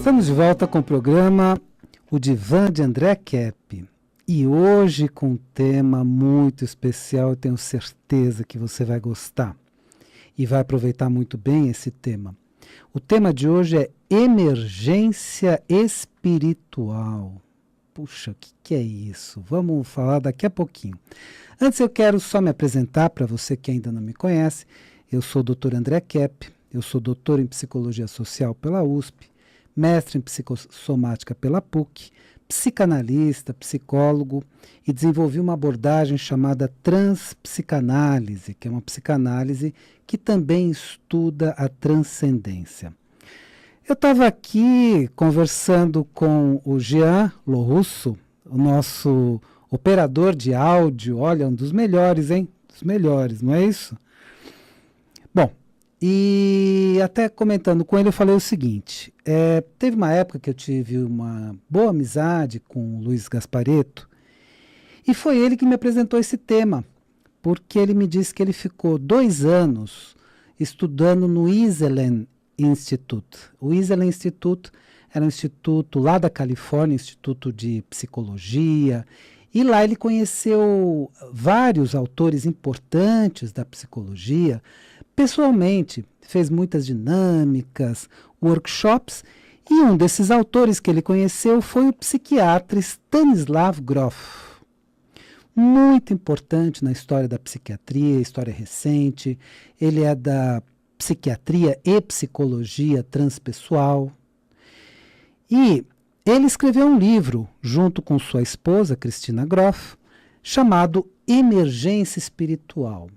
Estamos de volta com o programa O Divã de André Kepp. E hoje com um tema muito especial, eu tenho certeza que você vai gostar e vai aproveitar muito bem esse tema. O tema de hoje é emergência espiritual. Puxa, o que é isso? Vamos falar daqui a pouquinho. Antes eu quero só me apresentar para você que ainda não me conhece. Eu sou o Dr. André Kepp, eu sou doutor em Psicologia Social pela USP, mestre em Psicossomática pela PUC, psicanalista, psicólogo e desenvolvi uma abordagem chamada transpsicanálise, que é uma psicanálise que também estuda a transcendência. Eu estava aqui conversando com o Jean Lorusso, o nosso operador de áudio, olha, um dos melhores, hein? Dos melhores, não é isso? Bom, e até comentando com ele, eu falei o seguinte, teve uma época que eu tive uma boa amizade com o Luiz Gasparetto, e foi ele que me apresentou esse tema, porque ele me disse que ele ficou 2 anos estudando no Esalen Institute. O Esalen Institute era um instituto lá da Califórnia, instituto de psicologia, e lá ele conheceu vários autores importantes da psicologia. Pessoalmente, fez muitas dinâmicas, workshops, e um desses autores que ele conheceu foi o psiquiatra Stanislav Grof. Muito importante na história da psiquiatria, história recente. Ele é da psiquiatria e psicologia transpessoal. E ele escreveu um livro, junto com sua esposa, Cristina Grof, chamado Emergência Espiritual.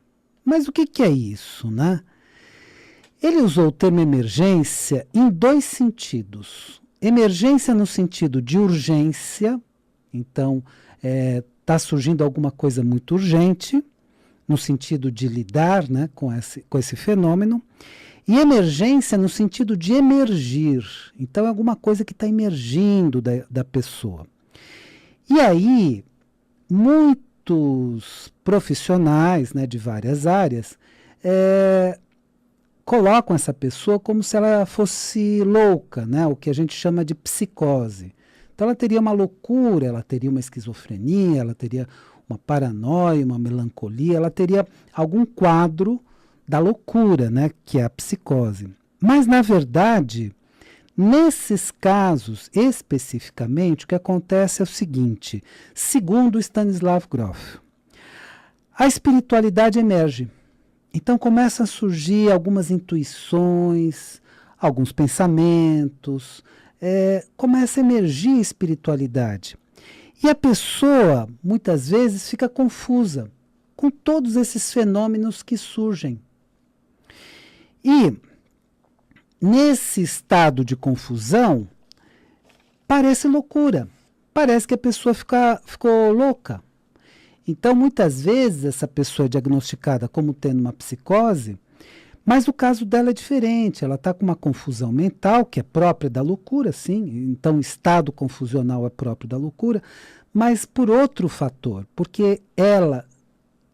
Mas o que é isso, né? Ele usou o termo emergência em 2 sentidos. Emergência no sentido de urgência, então está surgindo alguma coisa muito urgente, no sentido de lidar, né, com esse fenômeno, e emergência no sentido de emergir, então é alguma coisa que está emergindo da pessoa. E aí, muitos profissionais, né, de várias áreas colocam essa pessoa como se ela fosse louca, né, o que a gente chama de psicose. Então ela teria uma loucura, ela teria uma esquizofrenia, ela teria uma paranoia, uma melancolia, ela teria algum quadro da loucura, né, que é a psicose. Mas, na verdade, nesses casos, especificamente, o que acontece é o seguinte, segundo Stanislav Grof, a espiritualidade emerge. Então começam a surgir algumas intuições, alguns pensamentos, começa a emergir a espiritualidade. E a pessoa, muitas vezes, fica confusa com todos esses fenômenos que surgem. E, nesse estado de confusão, parece loucura. Parece que a pessoa ficou louca. Então, muitas vezes, essa pessoa é diagnosticada como tendo uma psicose, mas o caso dela é diferente. Ela está com uma confusão mental, que é própria da loucura, sim. Então, o estado confusional é próprio da loucura, mas por outro fator, porque ela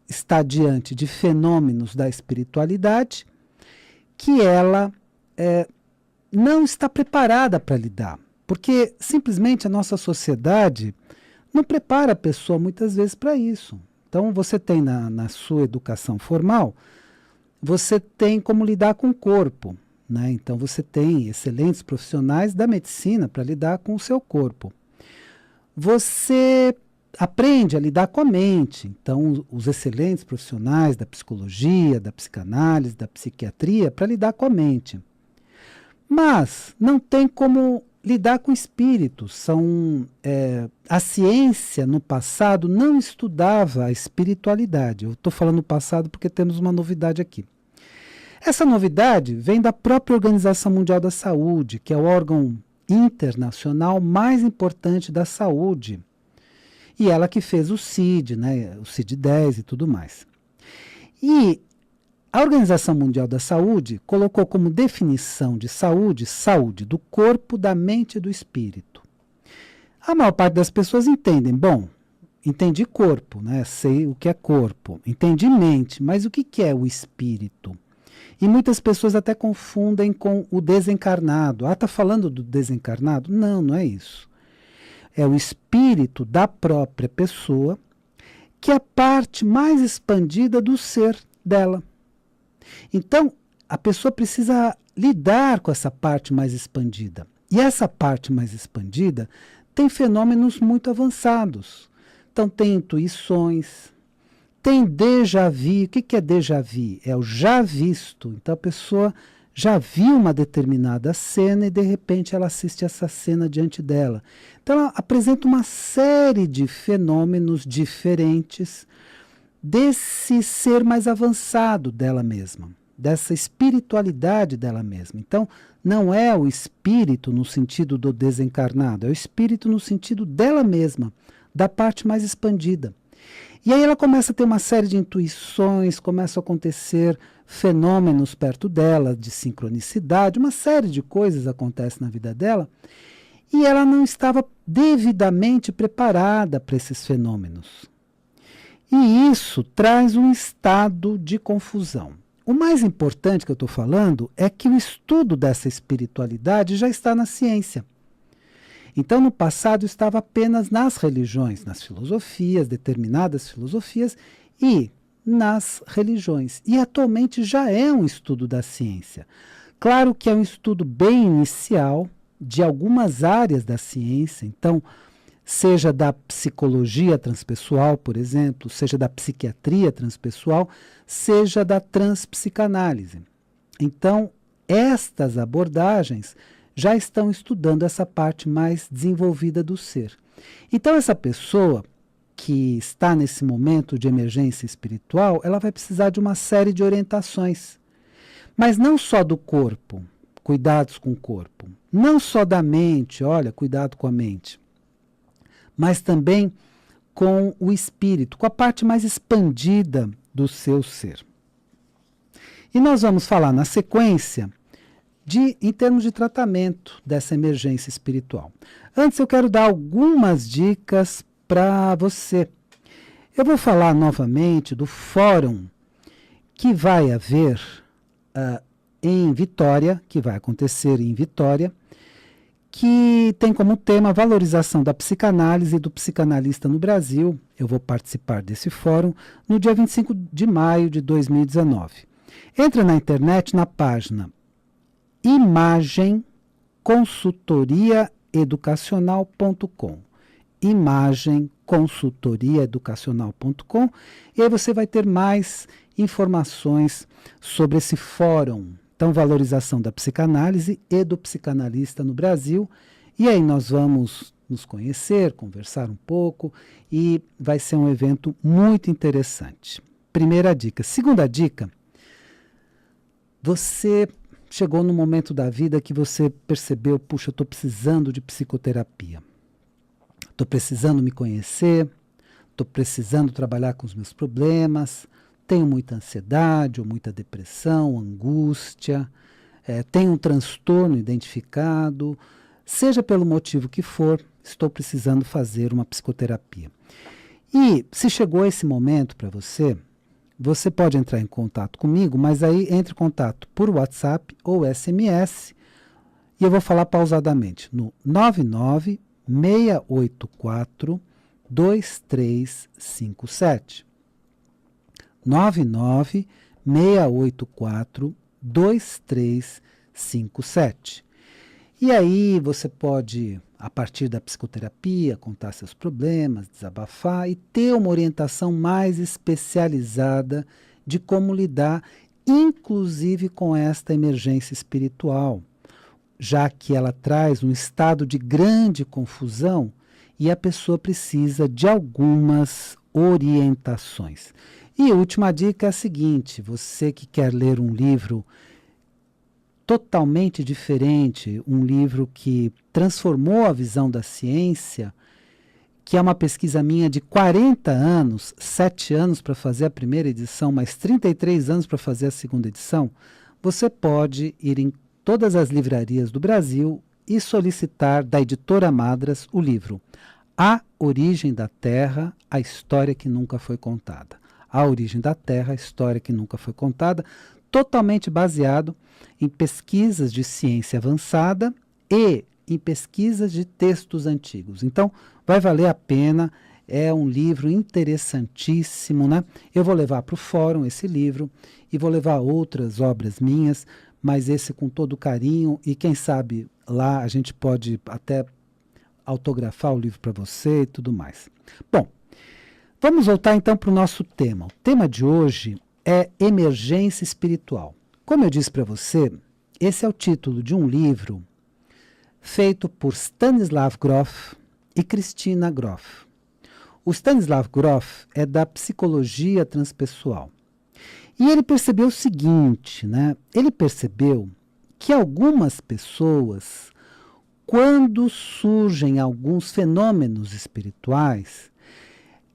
está diante de fenômenos da espiritualidade que ela não está preparada para lidar. Porque simplesmente a nossa sociedade não prepara a pessoa muitas vezes para isso. Então você tem na sua educação formal, você tem como lidar com o corpo, né? Então você tem excelentes profissionais da medicina para lidar com o seu corpo. Você aprende a lidar com a mente. Então, os excelentes profissionais da psicologia, da psicanálise, da psiquiatria, para lidar com a mente. Mas não tem como lidar com espíritos. A ciência, no passado, não estudava a espiritualidade. Eu estou falando no passado porque temos uma novidade aqui. Essa novidade vem da própria Organização Mundial da Saúde, que é o órgão internacional mais importante da saúde. E ela que fez o CID, né, o CID-10 e tudo mais. E a Organização Mundial da Saúde colocou como definição de saúde, saúde do corpo, da mente e do espírito. A maior parte das pessoas entendem, bom, entendi corpo, né, sei o que é corpo, entendi mente, mas o que é o espírito? E muitas pessoas até confundem com o desencarnado. Ah, está falando do desencarnado? Não, não é isso. É o espírito da própria pessoa, que é a parte mais expandida do ser dela. Então, a pessoa precisa lidar com essa parte mais expandida. E essa parte mais expandida tem fenômenos muito avançados. Então, tem intuições, tem déjà vu. O que é déjà vu? É o já visto. Então, a pessoa já viu uma determinada cena e, de repente, ela assiste essa cena diante dela. Então, ela apresenta uma série de fenômenos diferentes desse ser mais avançado dela mesma, dessa espiritualidade dela mesma. Então, não é o espírito no sentido do desencarnado, é o espírito no sentido dela mesma, da parte mais expandida. E aí ela começa a ter uma série de intuições, começam a acontecer fenômenos perto dela, de sincronicidade, uma série de coisas acontecem na vida dela, e ela não estava devidamente preparada para esses fenômenos. E isso traz um estado de confusão. O mais importante que eu estou falando é que o estudo dessa espiritualidade já está na ciência. Então, no passado, estava apenas nas religiões, nas filosofias, determinadas filosofias, e nas religiões. E atualmente já é um estudo da ciência. Claro que é um estudo bem inicial de algumas áreas da ciência, então, seja da psicologia transpessoal, por exemplo, seja da psiquiatria transpessoal, seja da transpsicanálise. Então, estas abordagens já estão estudando essa parte mais desenvolvida do ser. Então, essa pessoa que está nesse momento de emergência espiritual, ela vai precisar de uma série de orientações. Mas não só do corpo, cuidados com o corpo. Não só da mente, olha, cuidado com a mente. Mas também com o espírito, com a parte mais expandida do seu ser. E nós vamos falar na sequência em termos de tratamento dessa emergência espiritual. Antes eu quero dar algumas dicas para você. Eu vou falar novamente do fórum que vai haver em Vitória, que vai acontecer em Vitória, que tem como tema a valorização da psicanálise e do psicanalista no Brasil. Eu vou participar desse fórum no dia 25 de maio de 2019. Entra na internet na página imagemconsultoriaeducacional.com, imagemconsultoriaeducacional.com, e aí você vai ter mais informações sobre esse fórum. Então, valorização da psicanálise e do psicanalista no Brasil. E aí nós vamos nos conhecer, conversar um pouco, e vai ser um evento muito interessante. Primeira dica. Segunda dica, você chegou no momento da vida que você percebeu, puxa, eu estou precisando de psicoterapia. Estou precisando me conhecer, estou precisando trabalhar com os meus problemas, tenho muita ansiedade ou muita depressão, angústia, tenho um transtorno identificado, seja pelo motivo que for, estou precisando fazer uma psicoterapia. E se chegou esse momento para você, você pode entrar em contato comigo, mas aí entre em contato por WhatsApp ou SMS, e eu vou falar pausadamente no 99 684 2357. 99 684 2357. E aí você pode, a partir da psicoterapia, contar seus problemas, desabafar e ter uma orientação mais especializada de como lidar, inclusive com esta emergência espiritual, já que ela traz um estado de grande confusão e a pessoa precisa de algumas orientações. E a última dica é a seguinte: você que quer ler um livro totalmente diferente, um livro que transformou a visão da ciência, que é uma pesquisa minha de 40 anos, 7 anos para fazer a primeira edição, mais 33 anos para fazer a segunda edição, você pode ir em todas as livrarias do Brasil e solicitar da editora Madras o livro A Origem da Terra, a História que Nunca Foi Contada. A Origem da Terra, a História que Nunca Foi Contada. totalmente baseado em pesquisas de ciência avançada e em pesquisas de textos antigos. Então, vai valer a pena, é um livro interessantíssimo, né? Eu vou levar para o fórum esse livro e vou levar outras obras minhas, mas esse com todo carinho, e quem sabe lá a gente pode até autografar o livro para você e tudo mais. Bom, vamos voltar então para o nosso tema. O tema de hoje é emergência espiritual. Como eu disse para você, esse é o título de um livro feito por Stanislav Grof e Christina Grof. O Stanislav Grof é da psicologia transpessoal. E ele percebeu o seguinte, né? Ele percebeu que algumas pessoas, quando surgem alguns fenômenos espirituais,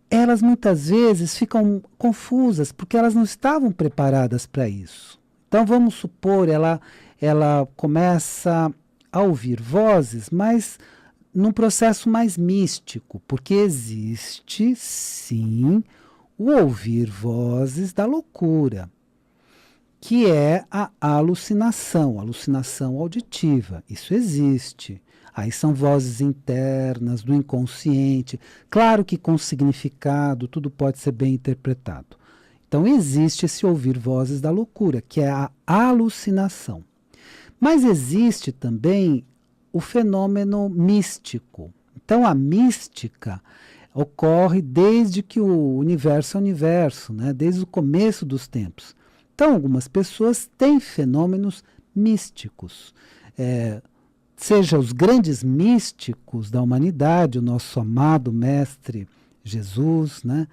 elas muitas vezes ficam confusas, porque elas não estavam preparadas para isso. Então vamos supor, ela começa a ouvir vozes, mas num processo mais místico, porque existe, sim, o ouvir vozes da loucura, que é a alucinação auditiva. Isso existe. Aí são vozes internas, do inconsciente. Claro que com significado, tudo pode ser bem interpretado. Então existe esse ouvir vozes da loucura, que é a alucinação. Mas existe também o fenômeno místico. Então a mística ocorre desde que o universo é universo, né? Desde o começo dos tempos. Então algumas pessoas têm fenômenos místicos. Seja os grandes místicos da humanidade, o nosso amado mestre Jesus, né?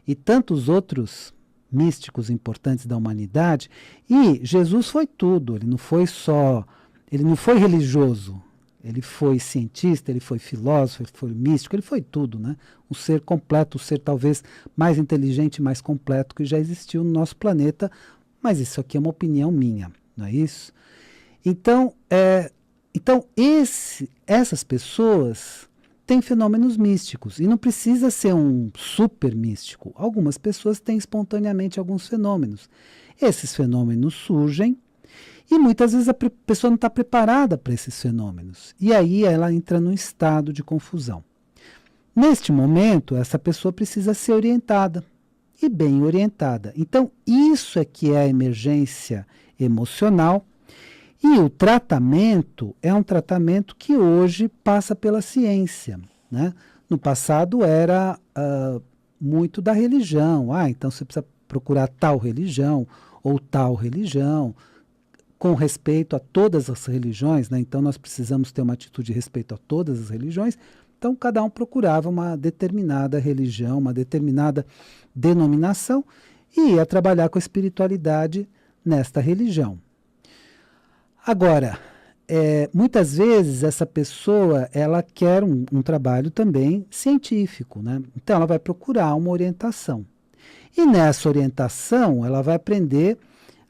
E tantos outros místicos importantes da humanidade. E Jesus foi tudo, ele não foi religioso, ele foi cientista, ele foi filósofo, ele foi místico, ele foi tudo, né? Um ser completo, o ser talvez mais inteligente e mais completo que já existiu no nosso planeta, mas isso aqui é uma opinião minha, não é isso? Então, essas pessoas têm fenômenos místicos, e não precisa ser um super místico. Algumas pessoas têm espontaneamente alguns fenômenos. Esses fenômenos surgem, e muitas vezes a pessoa não está preparada para esses fenômenos. E aí ela entra num estado de confusão. Neste momento, essa pessoa precisa ser orientada, e bem orientada. Então, isso é que é a emergência emocional. E o tratamento é um tratamento que hoje passa pela ciência, né? No passado era muito da religião. Então você precisa procurar tal religião ou tal religião, com respeito a todas as religiões, né? Então nós precisamos ter uma atitude de respeito a todas as religiões. Então cada um procurava uma determinada religião, uma determinada denominação e ia trabalhar com a espiritualidade nesta religião. Agora, muitas vezes essa pessoa ela quer um trabalho também científico, né? Então ela vai procurar uma orientação. E nessa orientação ela vai aprender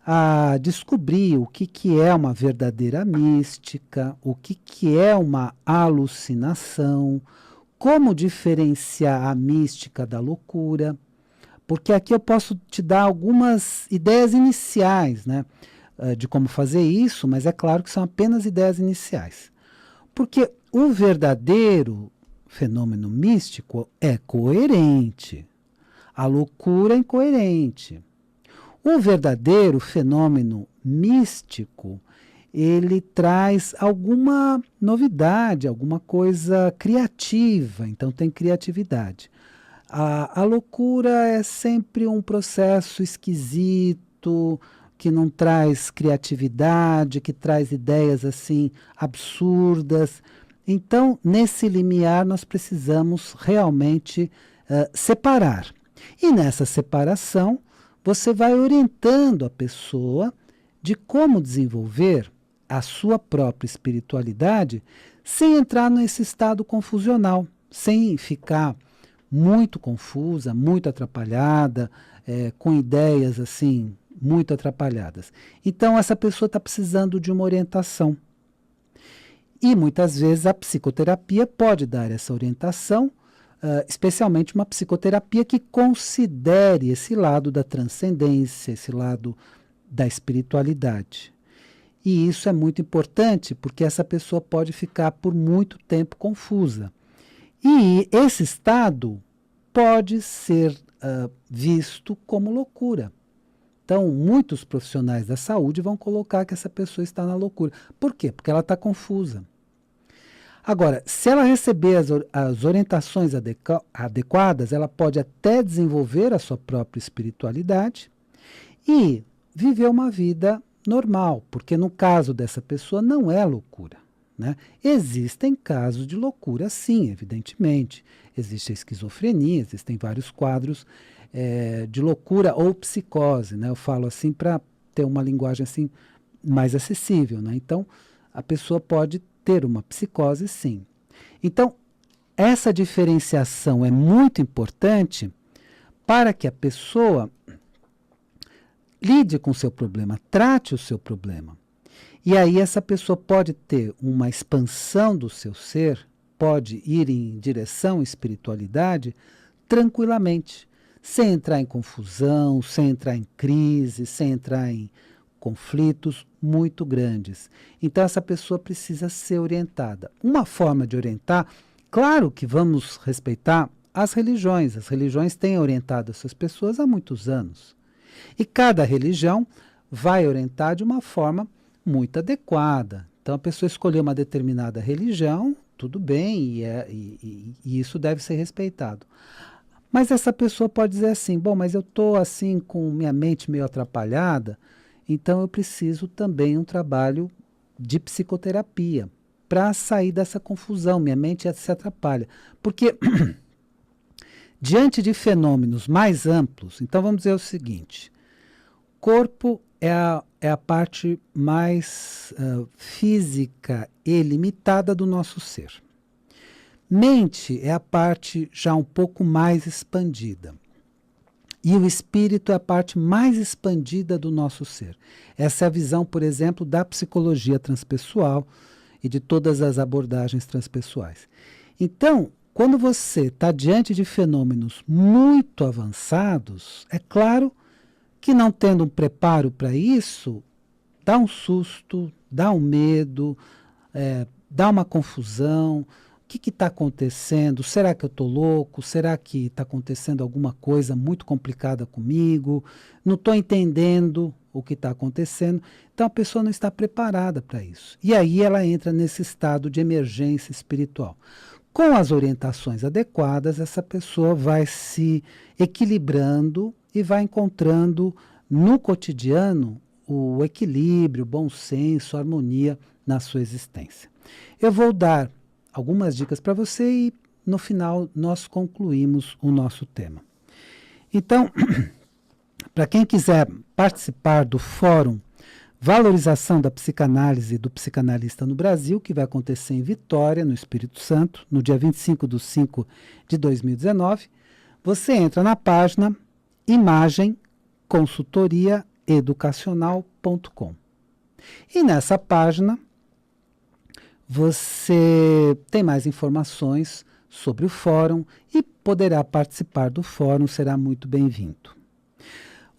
a descobrir o que é uma verdadeira mística, o que é uma alucinação, como diferenciar a mística da loucura. Porque aqui eu posso te dar algumas ideias iniciais, né? De como fazer isso, mas é claro que são apenas ideias iniciais. Porque o verdadeiro fenômeno místico é coerente. A loucura é incoerente. O verdadeiro fenômeno místico, ele traz alguma novidade, alguma coisa criativa, então tem criatividade. A loucura é sempre um processo esquisito, que não traz criatividade, que traz ideias assim absurdas. Então, nesse limiar, nós precisamos realmente separar. E nessa separação, você vai orientando a pessoa de como desenvolver a sua própria espiritualidade sem entrar nesse estado confusional, sem ficar muito confusa, muito atrapalhada, com ideias assim muito atrapalhadas. Então essa pessoa está precisando de uma orientação. E muitas vezes a psicoterapia pode dar essa orientação, especialmente uma psicoterapia que considere esse lado da transcendência, esse lado da espiritualidade. E isso é muito importante porque essa pessoa pode ficar por muito tempo confusa. E esse estado pode ser visto como loucura. Então, muitos profissionais da saúde vão colocar que essa pessoa está na loucura. Por quê? Porque ela está confusa. Agora, se ela receber as orientações adequadas, ela pode até desenvolver a sua própria espiritualidade e viver uma vida normal, porque no caso dessa pessoa não é loucura. Né? Existem casos de loucura, sim, evidentemente. Existe a esquizofrenia, existem vários quadros de loucura ou psicose. Né? Eu falo assim para ter uma linguagem assim mais acessível. Né? Então, a pessoa pode ter uma psicose, sim. Então, essa diferenciação é muito importante para que a pessoa lide com o seu problema, trate o seu problema. E aí essa pessoa pode ter uma expansão do seu ser, pode ir em direção à espiritualidade tranquilamente, sem entrar em confusão, sem entrar em crise, sem entrar em conflitos muito grandes. Então essa pessoa precisa ser orientada. Uma forma de orientar, claro que vamos respeitar as religiões. As religiões têm orientado essas pessoas há muitos anos. E cada religião vai orientar de uma forma muito adequada. Então a pessoa escolheu uma determinada religião, tudo bem, e isso deve ser respeitado. Mas essa pessoa pode dizer assim, bom, mas eu estou assim com minha mente meio atrapalhada, então eu preciso também um trabalho de psicoterapia para sair dessa confusão, minha mente se atrapalha. Porque diante de fenômenos mais amplos, então vamos dizer o seguinte, corpo é a parte mais física e limitada do nosso ser. Mente é a parte já um pouco mais expandida. E o espírito é a parte mais expandida do nosso ser. Essa é a visão, por exemplo, da psicologia transpessoal e de todas as abordagens transpessoais. Então, quando você está diante de fenômenos muito avançados, é claro que não tendo um preparo para isso, dá um susto, dá um medo, dá uma confusão. O que está acontecendo? Será que eu estou louco? Será que está acontecendo alguma coisa muito complicada comigo? Não estou entendendo o que está acontecendo. Então a pessoa não está preparada para isso. E aí ela entra nesse estado de emergência espiritual. Com as orientações adequadas, essa pessoa vai se equilibrando e vai encontrando no cotidiano o equilíbrio, o bom senso, a harmonia na sua existência. Eu vou dar algumas dicas para você e no final nós concluímos o nosso tema. Então, para quem quiser participar do Fórum Valorização da Psicanálise do Psicanalista no Brasil, que vai acontecer em Vitória, no Espírito Santo, no dia 25/5/2019, você entra na página imagemconsultoriaeducacional.com. E nessa página você tem mais informações sobre o fórum e poderá participar do fórum, será muito bem-vindo.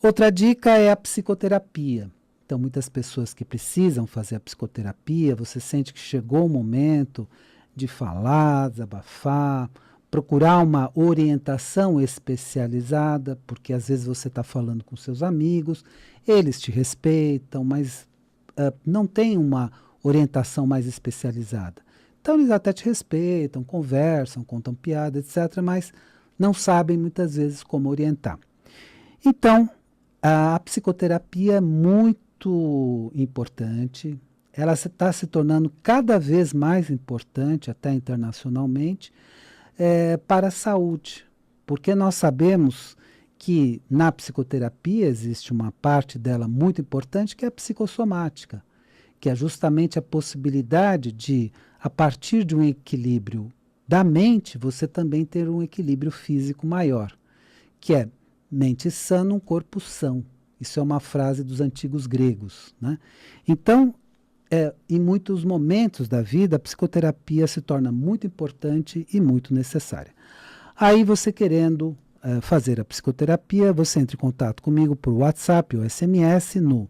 Outra dica é a psicoterapia. Então, muitas pessoas que precisam fazer a psicoterapia, você sente que chegou o momento de falar, desabafar, procurar uma orientação especializada, porque às vezes você está falando com seus amigos, eles te respeitam, mas não tem uma orientação mais especializada. Então eles até te respeitam, conversam, contam piada, etc., mas não sabem muitas vezes como orientar. Então, a psicoterapia é muito importante, ela está se tornando cada vez mais importante, até internacionalmente, para a saúde, porque nós sabemos que na psicoterapia existe uma parte dela muito importante que é a psicossomática, que é justamente a possibilidade de, a partir de um equilíbrio da mente, você também ter um equilíbrio físico maior, que é mente sã num corpo são. Isso é uma frase dos antigos gregos, né? Então, em muitos momentos da vida, a psicoterapia se torna muito importante e muito necessária. Aí você querendo fazer a psicoterapia, você entra em contato comigo por WhatsApp ou SMS no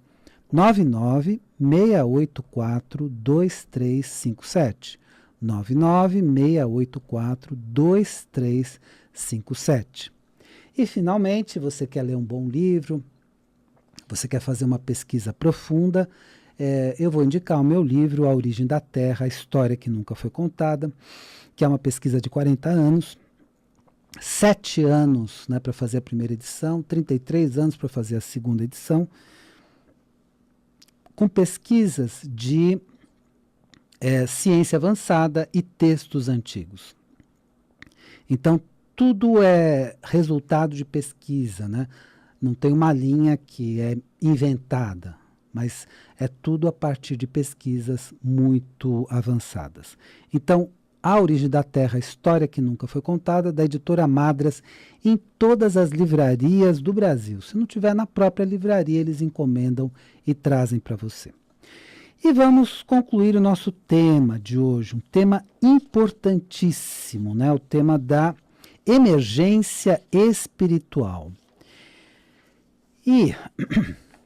996842357. 996842357. E, finalmente, você quer ler um bom livro, você quer fazer uma pesquisa profunda, eu vou indicar o meu livro, A Origem da Terra, a História que Nunca Foi Contada, que é uma pesquisa de 40 anos, 7 anos, né, para fazer a primeira edição, 33 anos para fazer a segunda edição, com pesquisas de ciência avançada e textos antigos. Então, tudo é resultado de pesquisa, né? Não tem uma linha que é inventada, mas é tudo a partir de pesquisas muito avançadas. Então, A Origem da Terra, a História que Nunca Foi Contada, da editora Madras, em todas as livrarias do Brasil. Se não tiver na própria livraria, eles encomendam e trazem para você. E vamos concluir o nosso tema de hoje, um tema importantíssimo, né? O tema da emergência espiritual. E,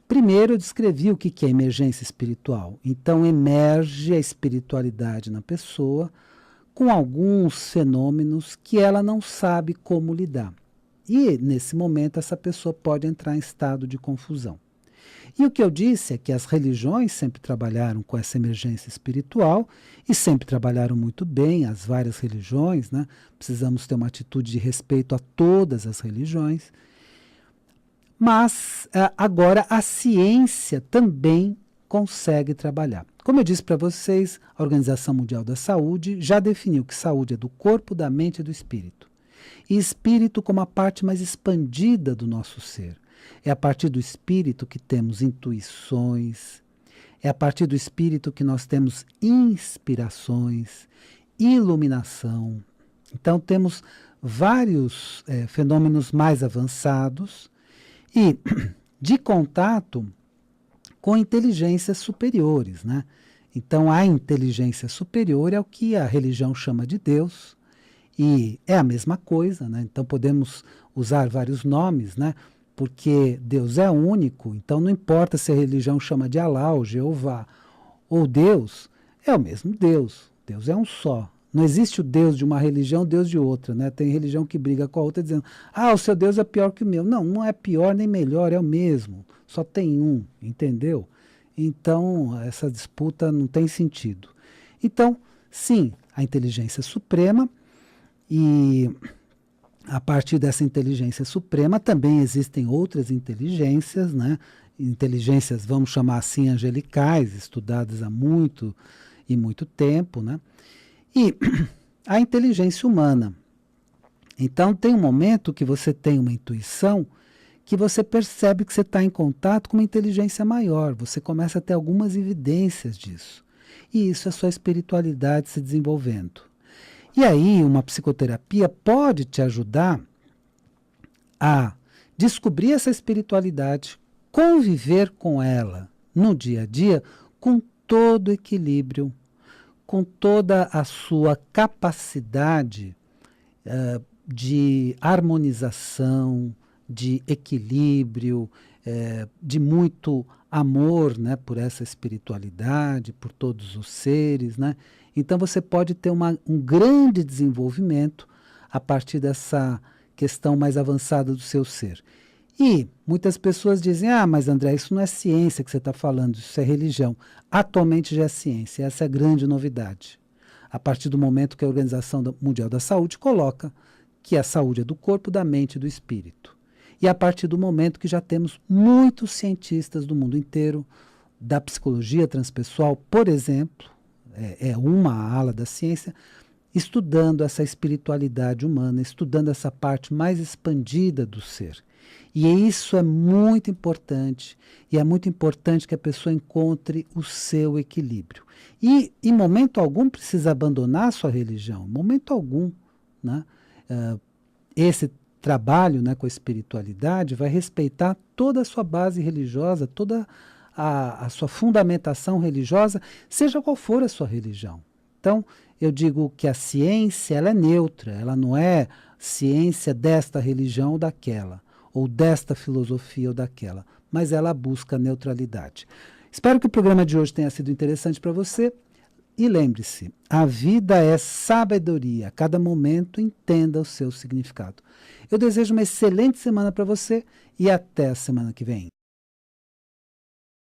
primeiro, eu descrevi o que é emergência espiritual. Então, emerge a espiritualidade na pessoa com alguns fenômenos que ela não sabe como lidar. E, nesse momento, essa pessoa pode entrar em estado de confusão. E o que eu disse é que as religiões sempre trabalharam com essa emergência espiritual e sempre trabalharam muito bem, as várias religiões, né? Precisamos ter uma atitude de respeito a todas as religiões. Mas agora a ciência também consegue trabalhar. Como eu disse para vocês, a Organização Mundial da Saúde já definiu que saúde é do corpo, da mente e do espírito. E espírito como a parte mais expandida do nosso ser. É a partir do espírito que temos intuições, é a partir do espírito que nós temos inspirações, iluminação. Então temos vários fenômenos mais avançados e de contato com inteligências superiores, né? Então a inteligência superior é o que a religião chama de Deus e é a mesma coisa, né? Então podemos usar vários nomes, né? Porque Deus é único, então não importa se a religião chama de Alá, ou Jeová, ou Deus, é o mesmo Deus. Deus é um só. Não existe o Deus de uma religião, Deus de outra, né? Tem religião que briga com a outra dizendo, o seu Deus é pior que o meu. Não, não é pior nem melhor, é o mesmo. Só tem um, entendeu? Então, essa disputa não tem sentido. Então, sim, a inteligência suprema e a partir dessa inteligência suprema também existem outras inteligências, né? Inteligências, vamos chamar assim, angelicais, estudadas há muito e muito tempo, né? E a inteligência humana. Então tem um momento que você tem uma intuição que você percebe que você está em contato com uma inteligência maior, você começa a ter algumas evidências disso. E isso é a sua espiritualidade se desenvolvendo. E aí, uma psicoterapia pode te ajudar a descobrir essa espiritualidade, conviver com ela no dia a dia com todo equilíbrio, com toda a sua capacidade de harmonização, de equilíbrio, de muito amor, né, por essa espiritualidade, por todos os seres, né? Então você pode ter um grande desenvolvimento a partir dessa questão mais avançada do seu ser. E muitas pessoas dizem, mas André, isso não é ciência que você está falando, isso é religião. Atualmente já é ciência, essa é a grande novidade. A partir do momento que a Organização Mundial da Saúde coloca que a saúde é do corpo, da mente e do espírito. E a partir do momento que já temos muitos cientistas do mundo inteiro, da psicologia transpessoal, por exemplo, é uma ala da ciência, estudando essa espiritualidade humana, estudando essa parte mais expandida do ser. E isso é muito importante, e é muito importante que a pessoa encontre o seu equilíbrio. E, em momento algum, precisa abandonar a sua religião, em momento algum, né? Esse trabalho, né, com a espiritualidade vai respeitar toda a sua base religiosa, toda a sua fundamentação religiosa, seja qual for a sua religião. Então, eu digo que a ciência ela é neutra, ela não é ciência desta religião ou daquela, ou desta filosofia ou daquela, mas ela busca neutralidade. Espero que o programa de hoje tenha sido interessante para você. E lembre-se, a vida é sabedoria. A cada momento entenda o seu significado. Eu desejo uma excelente semana para você e até a semana que vem.